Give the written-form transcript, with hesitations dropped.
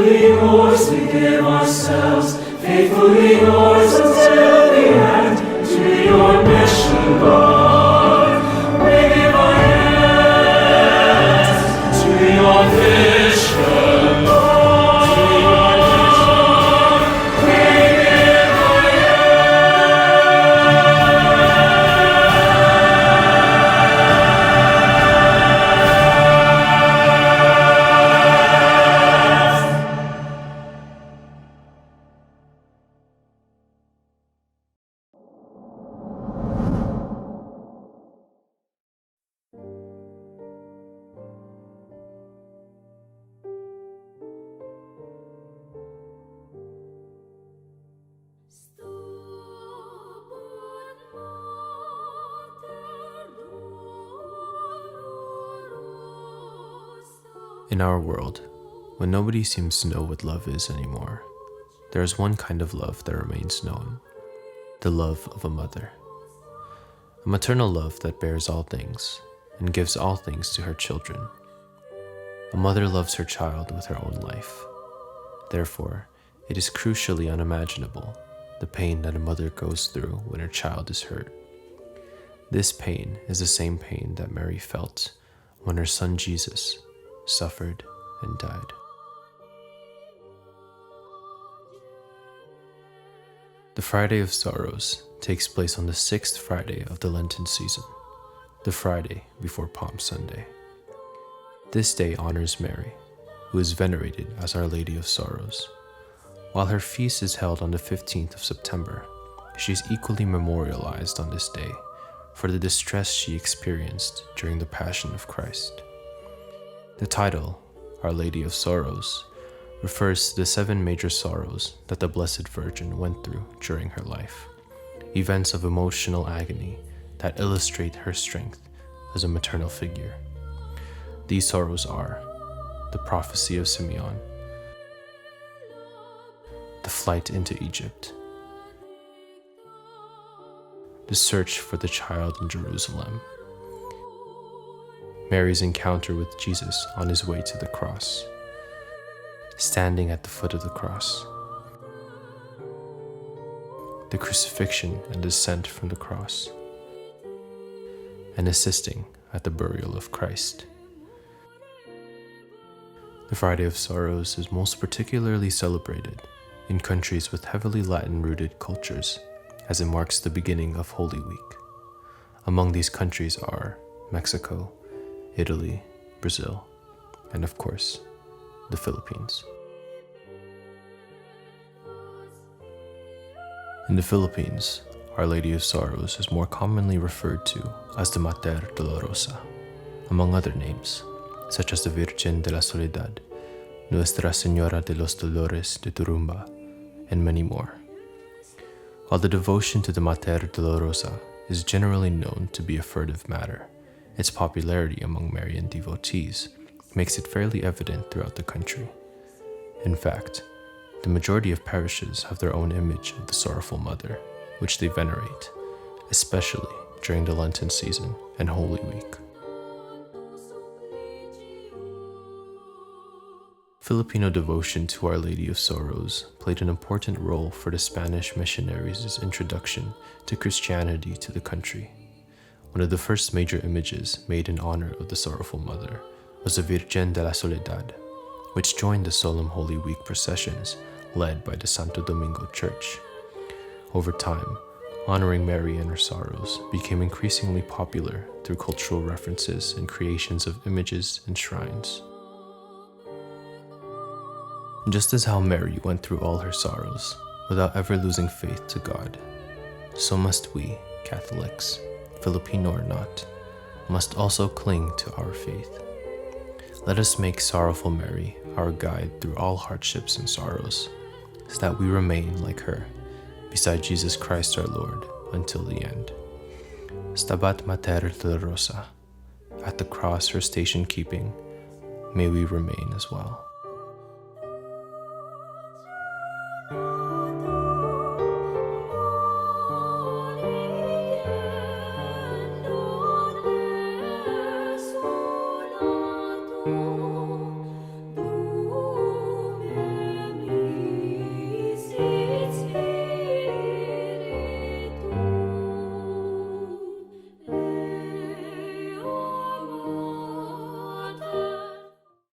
Faithfully yours, we give ourselves, faithfully yours until the end, to your mission, Lord. We give our hands to your vision, Lord. We give our In our world, when nobody seems to know what love is anymore, there is one kind of love that remains known: the love of a mother. A maternal love that bears all things and gives all things to her children. A mother loves her child with her own life. Therefore, it is crucially unimaginable the pain that a mother goes through when her child is hurt. This pain is the same pain that Mary felt when her son Jesus suffered and died. The Friday of Sorrows takes place on the 6th Friday of the Lenten season, the Friday before Palm Sunday. This day honors Mary, who is venerated as Our Lady of Sorrows. While her feast is held on the 15th of September, she is equally memorialized on this day for the distress she experienced during the Passion of Christ. The title, Our Lady of Sorrows, refers to the 7 major sorrows that the Blessed Virgin went through during her life, events of emotional agony that illustrate her strength as a maternal figure. These sorrows are the prophecy of Simeon, the flight into Egypt, the search for the child in Jerusalem, Mary's encounter with Jesus on his way to the cross, standing at the foot of the cross, the crucifixion and descent from the cross, and assisting at the burial of Christ. The Friday of Sorrows is most particularly celebrated in countries with heavily Latin-rooted cultures, as it marks the beginning of Holy Week. Among these countries are Mexico, Italy, Brazil, and of course, the Philippines. In the Philippines, Our Lady of Sorrows is more commonly referred to as the Mater Dolorosa, among other names, such as the Virgen de la Soledad, Nuestra Señora de los Dolores de Turumba, and many more. While the devotion to the Mater Dolorosa is generally known to be a furtive matter, its popularity among Marian devotees makes it fairly evident throughout the country. In fact, the majority of parishes have their own image of the Sorrowful Mother, which they venerate, especially during the Lenten season and Holy Week. Filipino devotion to Our Lady of Sorrows played an important role for the Spanish missionaries' introduction to Christianity to the country. One of the first major images made in honor of the Sorrowful Mother was the Virgen de la Soledad, which joined the solemn Holy Week processions led by the Santo Domingo Church. Over time, honoring Mary and her sorrows became increasingly popular through cultural references and creations of images and shrines. Just as how Mary went through all her sorrows without ever losing faith to God, so must we, Catholics, Filipino or not, must also cling to our faith. Let us make Sorrowful Mary our guide through all hardships and sorrows, so that we remain like her, beside Jesus Christ our Lord, until the end. Stabat Mater Dolorosa, at the cross her station keeping, may we remain as well.